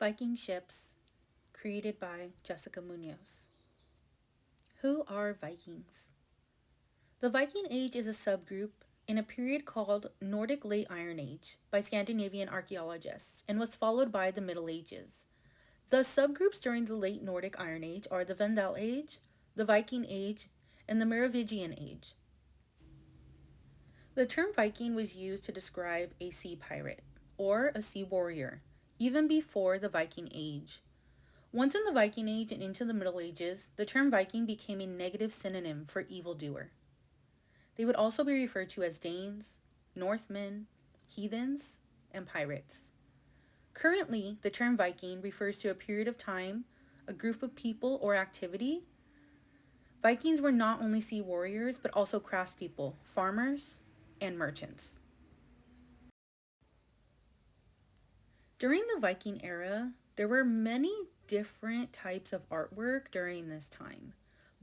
Viking ships created by Jessica Munoz. Who are Vikings? The Viking Age is a subgroup in a period called Nordic Late Iron Age by Scandinavian archaeologists and was followed by the Middle Ages. The subgroups during the Late Nordic Iron Age are the Vendel Age, the Viking Age, and the Merovingian Age. The term Viking was used to describe a sea pirate or a sea warrior, even before the Viking Age. Once in the Viking Age and into the Middle Ages, the term Viking became a negative synonym for evildoer. They would also be referred to as Danes, Northmen, heathens, and pirates. Currently, the term Viking refers to a period of time, a group of people, or activity. Vikings were not only sea warriors, but also craftspeople, farmers, and merchants. During the Viking era, there were many different types of artwork during this time,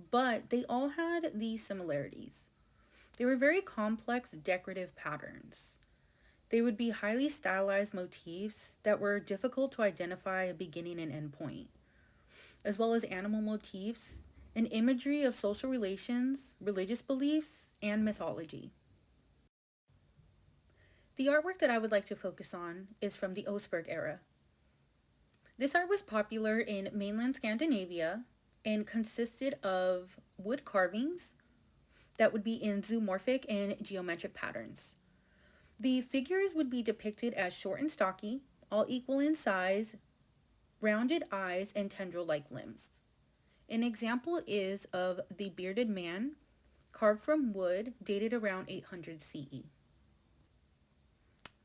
but they all had these similarities. They were very complex decorative patterns. They would be highly stylized motifs that were difficult to identify a beginning and end point, as well as animal motifs and imagery of social relations, religious beliefs, and mythology. The artwork that I would like to focus on is from the Oseberg era. This art was popular in mainland Scandinavia and consisted of wood carvings that would be in zoomorphic and geometric patterns. The figures would be depicted as short and stocky, all equal in size, rounded eyes, and tendril-like limbs. An example is of the bearded man, carved from wood, dated around 800 CE.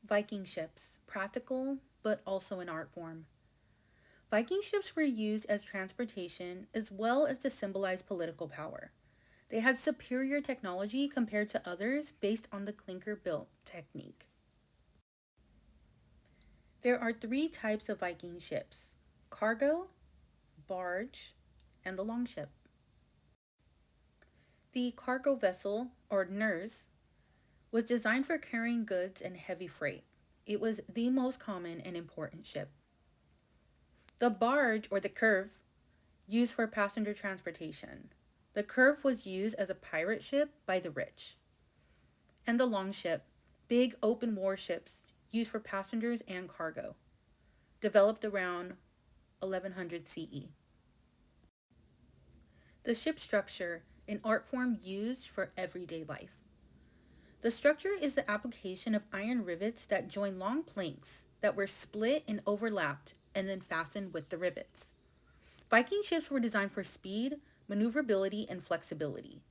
Viking ships, practical but also an art form. Viking ships were used as transportation as well as to symbolize political power. They had superior technology compared to others based on the clinker-built technique. There are three types of Viking ships: cargo, barge, and the longship. The cargo vessel, or nurs, was designed for carrying goods and heavy freight. It was the most common and important ship. The barge, or the curve, used for passenger transportation. The curve was used as a pirate ship by the rich. And the longship, big open warships used for passengers and cargo, developed around 1100 CE. The ship structure, an art form used for everyday life. The structure is the application of iron rivets that join long planks that were split and overlapped and then fastened with the rivets. Viking ships were designed for speed, maneuverability, and flexibility.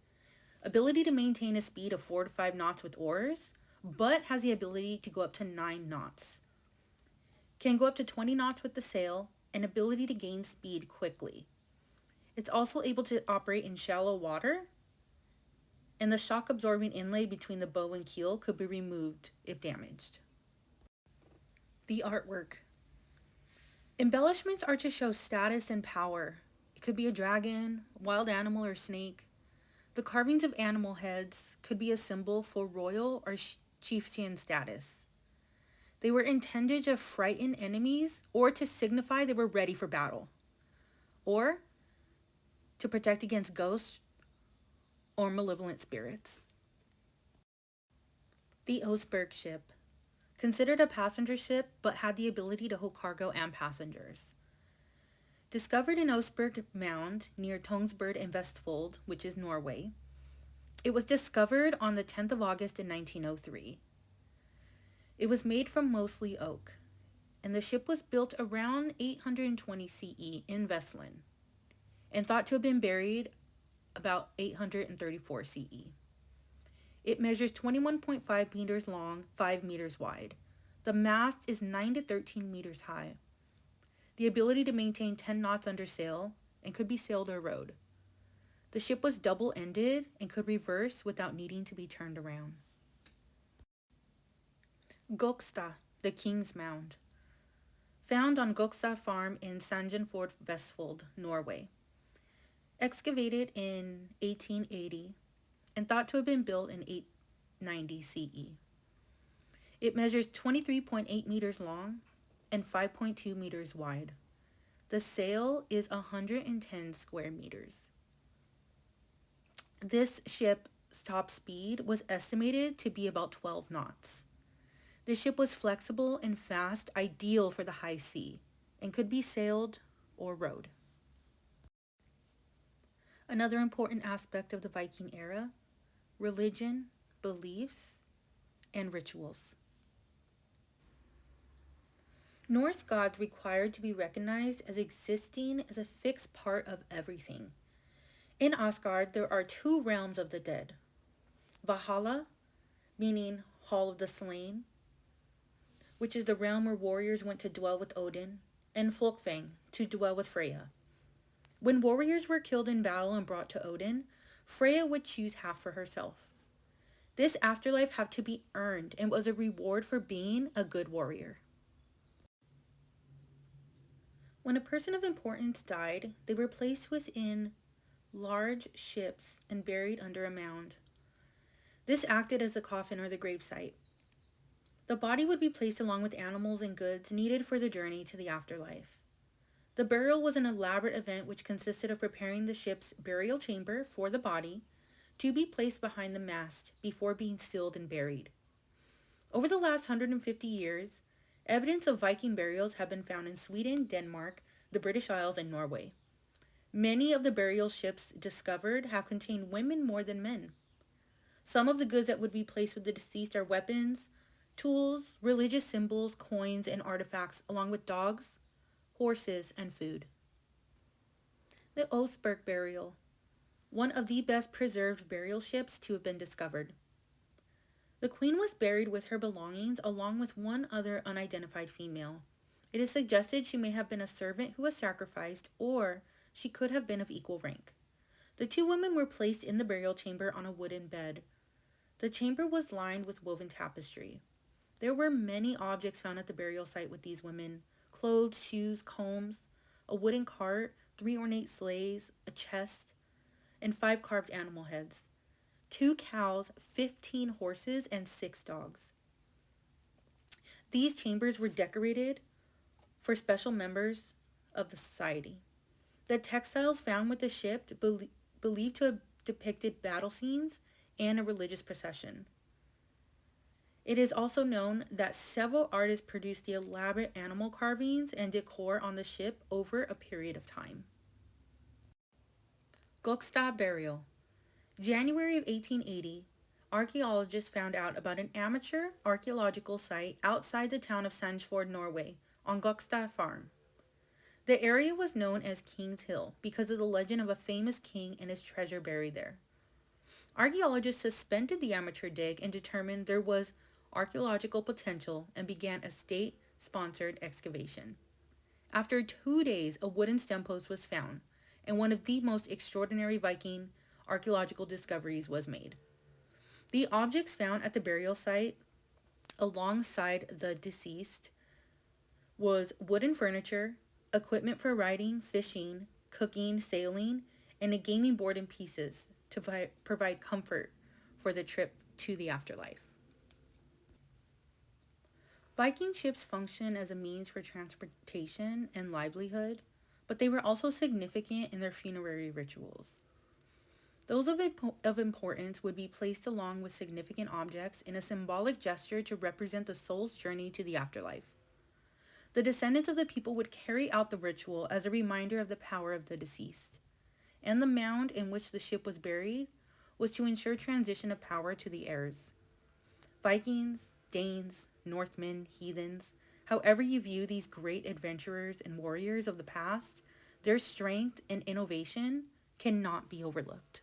Ability to maintain a speed of 4 to 5 knots with oars, but has the ability to go up to 9 knots. Can go up to 20 knots with the sail, and ability to gain speed quickly. It's also able to operate in shallow water, and the shock-absorbing inlay between the bow and keel could be removed if damaged. The artwork. Embellishments are to show status and power. It could be a dragon, wild animal, or snake. The carvings of animal heads could be a symbol for royal or chieftain status. They were intended to frighten enemies or to signify they were ready for battle, or to protect against ghosts or malevolent spirits. The Oseberg ship. Considered a passenger ship, but had the ability to hold cargo and passengers. Discovered in Oseberg Mound near Tønsberg in Vestfold, which is Norway. It was discovered on the 10th of August in 1903. It was made from mostly oak, and the ship was built around 820 CE in Vestland, and thought to have been buried about 834 CE. It measures 21.5 meters long, 5 meters wide. The mast is 9 to 13 meters high. The ability to maintain 10 knots under sail and could be sailed or rowed. The ship was double-ended and could reverse without needing to be turned around. Gokstad, the King's Mound. Found on Gokstad farm in Sangenford, Vestfold, Norway. Excavated in 1880 and thought to have been built in 890 CE. It measures 23.8 meters long, and 5.2 meters wide. The sail is 110 square meters. This ship's top speed was estimated to be about 12 knots. The ship was flexible and fast, ideal for the high sea, and could be sailed or rowed. Another important aspect of the Viking era: religion, beliefs, and rituals. Norse gods required to be recognized as existing as a fixed part of everything. In Asgard, there are two realms of the dead: Valhalla, meaning Hall of the Slain, which is the realm where warriors went to dwell with Odin, and Folkvang, to dwell with Freya. When warriors were killed in battle and brought to Odin, Freya would choose half for herself. This afterlife had to be earned and was a reward for being a good warrior. When a person of importance died, they were placed within large ships and buried under a mound. This acted as the coffin or the gravesite. The body would be placed along with animals and goods needed for the journey to the afterlife. The burial was an elaborate event which consisted of preparing the ship's burial chamber for the body to be placed behind the mast before being sealed and buried. Over the last 150 years, evidence of Viking burials have been found in Sweden, Denmark, the British Isles, and Norway. Many of the burial ships discovered have contained women more than men. Some of the goods that would be placed with the deceased are weapons, tools, religious symbols, coins, and artifacts, along with dogs, horses, and food. The Oseberg burial, one of the best preserved burial ships to have been discovered. The queen was buried with her belongings along with one other unidentified female. It is suggested she may have been a servant who was sacrificed, or she could have been of equal rank. The two women were placed in the burial chamber on a wooden bed. The chamber was lined with woven tapestry. There were many objects found at the burial site with these women: clothes, shoes, combs, a wooden cart, 3 ornate sleighs, a chest, and 5 carved animal heads, 2 cows, 15 horses, and 6 dogs. These chambers were decorated for special members of the society. The textiles found with the ship believed to have depicted battle scenes and a religious procession. It is also known that several artists produced the elaborate animal carvings and decor on the ship over a period of time. Gokstad burial. January of 1880, archaeologists found out about an amateur archaeological site outside the town of Sandefjord, Norway, on Gokstad farm. The area was known as King's Hill because of the legend of a famous king and his treasure buried there. Archaeologists suspended the amateur dig and determined there was archaeological potential and began a state-sponsored excavation. After 2 days, a wooden stem post was found, and one of the most extraordinary Viking archaeological discoveries was made. The objects found at the burial site alongside the deceased was wooden furniture, equipment for riding, fishing, cooking, sailing, and a gaming board in pieces to provide comfort for the trip to the afterlife. Viking ships functioned as a means for transportation and livelihood, but they were also significant in their funerary rituals. Those of importance would be placed along with significant objects in a symbolic gesture to represent the soul's journey to the afterlife. The descendants of the people would carry out the ritual as a reminder of the power of the deceased, and the mound in which the ship was buried was to ensure transition of power to the heirs. Vikings, Danes, Northmen, heathens, however you view these great adventurers and warriors of the past, their strength and innovation cannot be overlooked.